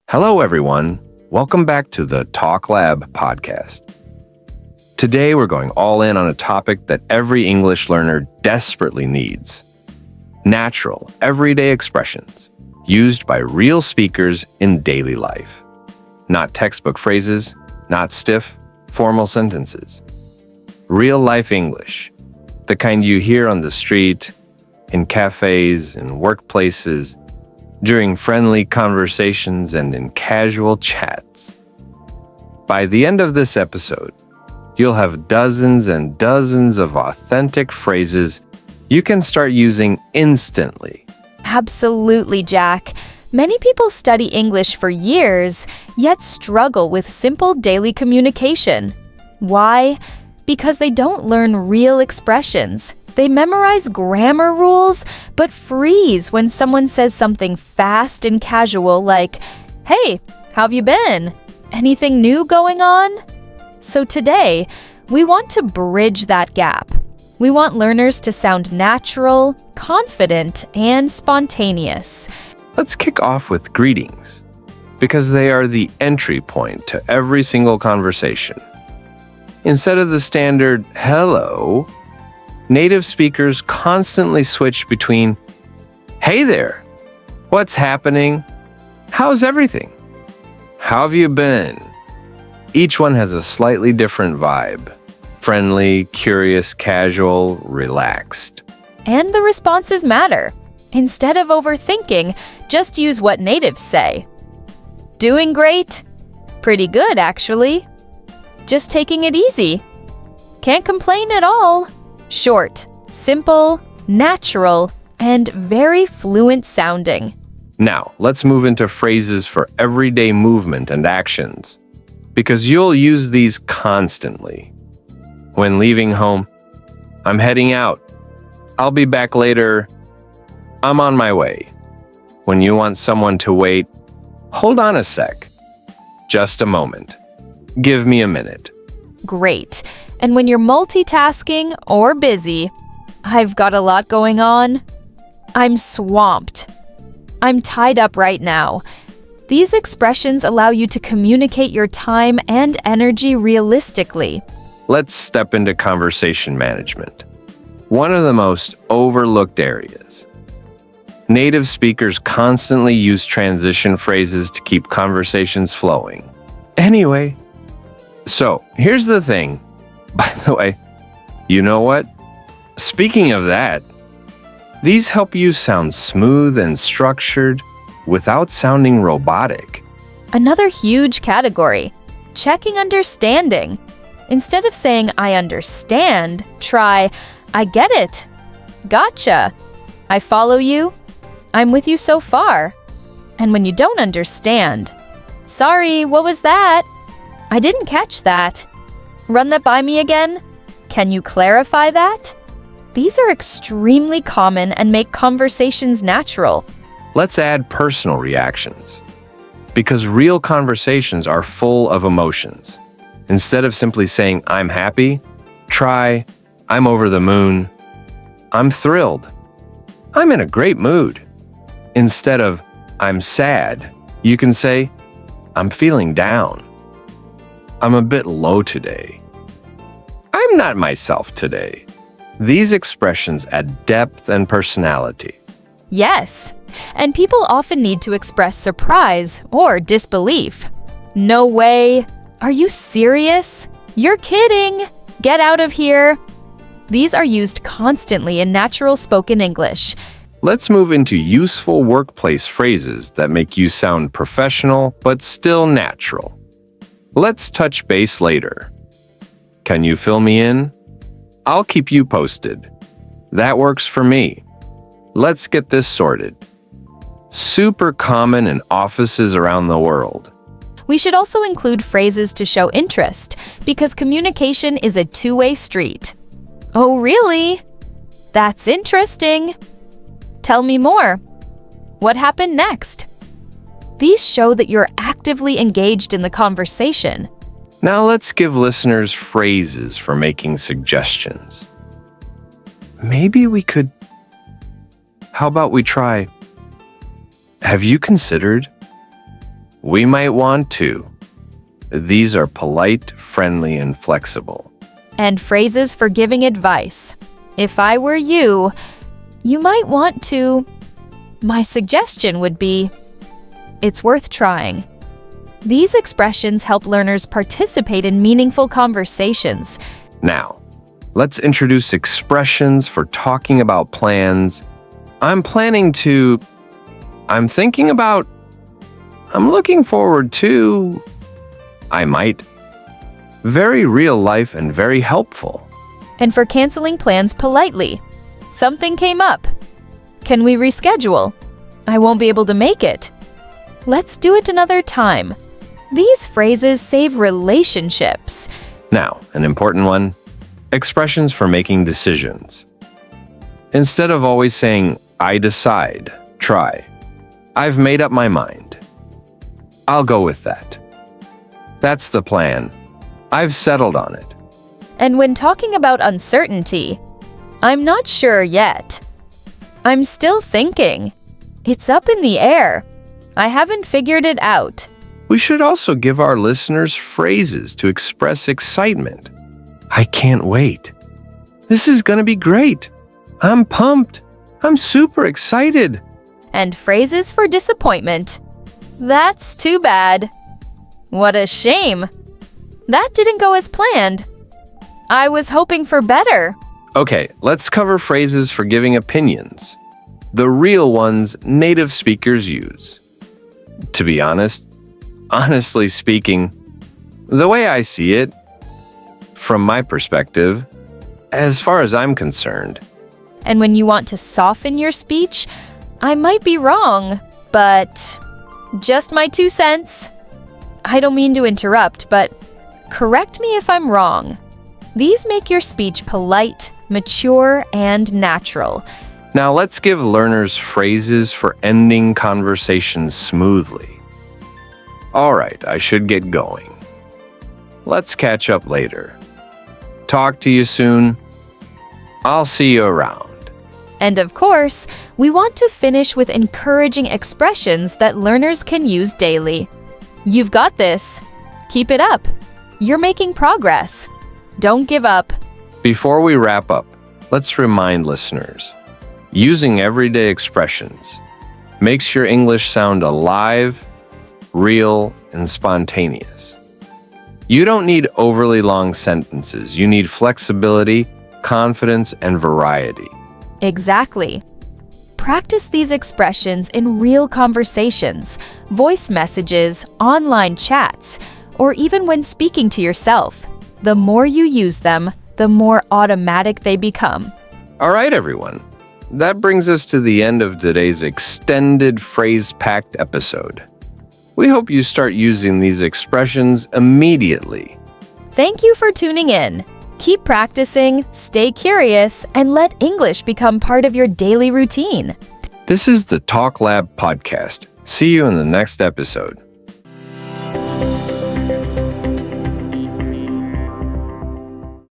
Hello, everyone. Welcome back to the Talk Lab podcast. Today, we're going all in on a topic that every English learner desperately needs: natural, everyday expressions used by real speakers in daily life. Not textbook phrases, not stiff, formal sentences. Real-life English, the kind you hear on the street, in cafes, in workplaces, during friendly conversations, and in casual chats. By the end of this episode, you'll have dozens and dozens of authentic phrases you can start using instantly. Absolutely, Jack. Many people study English for years, yet struggle with simple daily communication. Why? Because they don't learn real expressions. They memorize grammar rules, but freeze when someone says something fast and casual like, "Hey, how have you been? Anything new going on?" So today, we want to bridge that gap. We want learners to sound natural, confident, and spontaneous. Let's kick off with greetings, because they are the entry point to every single conversation. Instead of the standard hello, native speakers constantly switch between, "Hey there, what's happening? How's everything? How have you been?" Each one has a slightly different vibe: friendly, curious, casual, relaxed. And the responses matter. Instead of overthinking, just use what natives say. "Doing great?" "Pretty good, actually." "Just taking it easy." "Can't complain at all." Short, simple, natural, and very fluent sounding. Now, let's move into phrases for everyday movement and actions, because you'll use these constantly. When leaving home, "I'm heading out." "I'll be back later." "I'm on my way." When you want someone to wait, "Hold on a sec." "Just a moment." "Give me a minute." Great. And when you're multitasking or busy, "I've got a lot going on." "I'm swamped." "I'm tied up right now." These expressions allow you to communicate your time and energy realistically. Let's step into conversation management, one of the most overlooked areas. Native speakers constantly use transition phrases to keep conversations flowing. Anyway, so here's the thing. By the way, you know what? Speaking of that, these help you sound smooth and structured without sounding robotic. Another huge category: checking understanding. Instead of saying "I understand," try "I get it." "Gotcha." "I follow you." "I'm with you so far." And when you don't understand, "Sorry, what was that?" "I didn't catch that." "Run that by me again." "Can you clarify that?" These are extremely common and make conversations natural. Let's add personal reactions, because real conversations are full of emotions. Instead of simply saying "I'm happy," try "I'm over the moon." "I'm thrilled." "I'm in a great mood." Instead of "I'm sad," you can say "I'm feeling down." "I'm a bit low today." "I'm not myself today." These expressions add depth and personality. Yes, and people often need to express surprise or disbelief. "No way." "Are you serious?" "You're kidding." "Get out of here." These are used constantly in natural spoken English. Let's move into useful workplace phrases that make you sound professional but still natural. Let's touch base later. "Can you fill me in?" "I'll keep you posted." "That works for me." "Let's get this sorted." Super common in offices around the world. We should also include phrases to show interest, because communication is a two-way street. "Oh, really?" "That's interesting." "Tell me more." "What happened next?" These show that you're actively engaged in the conversation. Now let's give listeners phrases for making suggestions. Maybe we could... How about we try, "Have you considered?" We might want to. These are polite, friendly, and flexible. And phrases for giving advice. If I were you, you might want to. My suggestion would be, it's worth trying. These expressions help learners participate in meaningful conversations. Now, let's introduce expressions for talking about plans. I'm planning to. I'm thinking about. I'm looking forward to. I might. Very real life and very helpful. And for canceling plans politely. Something came up. Can we reschedule? I won't be able to make it. Let's do it another time. These phrases save relationships. Now, an important one. Expressions for making decisions. Instead of always saying, I decide, try. I've made up my mind. I'll go with that. That's the plan. I've settled on it. And when talking about uncertainty, I'm not sure yet. I'm still thinking. It's up in the air. I haven't figured it out. We should also give our listeners phrases to express excitement. I can't wait. This is going to be great. I'm pumped. I'm super excited. And phrases for disappointment. That's too bad. What a shame. That didn't go as planned. I was hoping for better. Okay, let's cover phrases for giving opinions. The real ones native speakers use. To be honestly speaking, the way I see it, from my perspective, as far as I'm concerned. And when you want to soften your speech, I might be wrong, but just my 2 cents. I don't mean to interrupt, but correct me if I'm wrong. These make your speech polite, mature, and natural. Now let's give learners phrases for ending conversations smoothly. All right, I should get going. Let's catch up later. Talk to you soon. I'll see you around. And of course, we want to finish with encouraging expressions that learners can use daily. You've got this. Keep it up. You're making progress. Don't give up. Before we wrap up, let's remind listeners, using everyday expressions makes your English sound alive, real, and spontaneous. You don't need overly long sentences. You need flexibility, confidence, and variety. Exactly. Practice these expressions in real conversations, voice messages, online chats, or even when speaking to yourself. The more you use them, the more automatic they become. All right, everyone. That brings us to the end of today's extended phrase-packed episode. We hope you start using these expressions immediately. Thank you for tuning in. Keep practicing, stay curious, and let English become part of your daily routine. This is the Talk Lab podcast. See you in the next episode.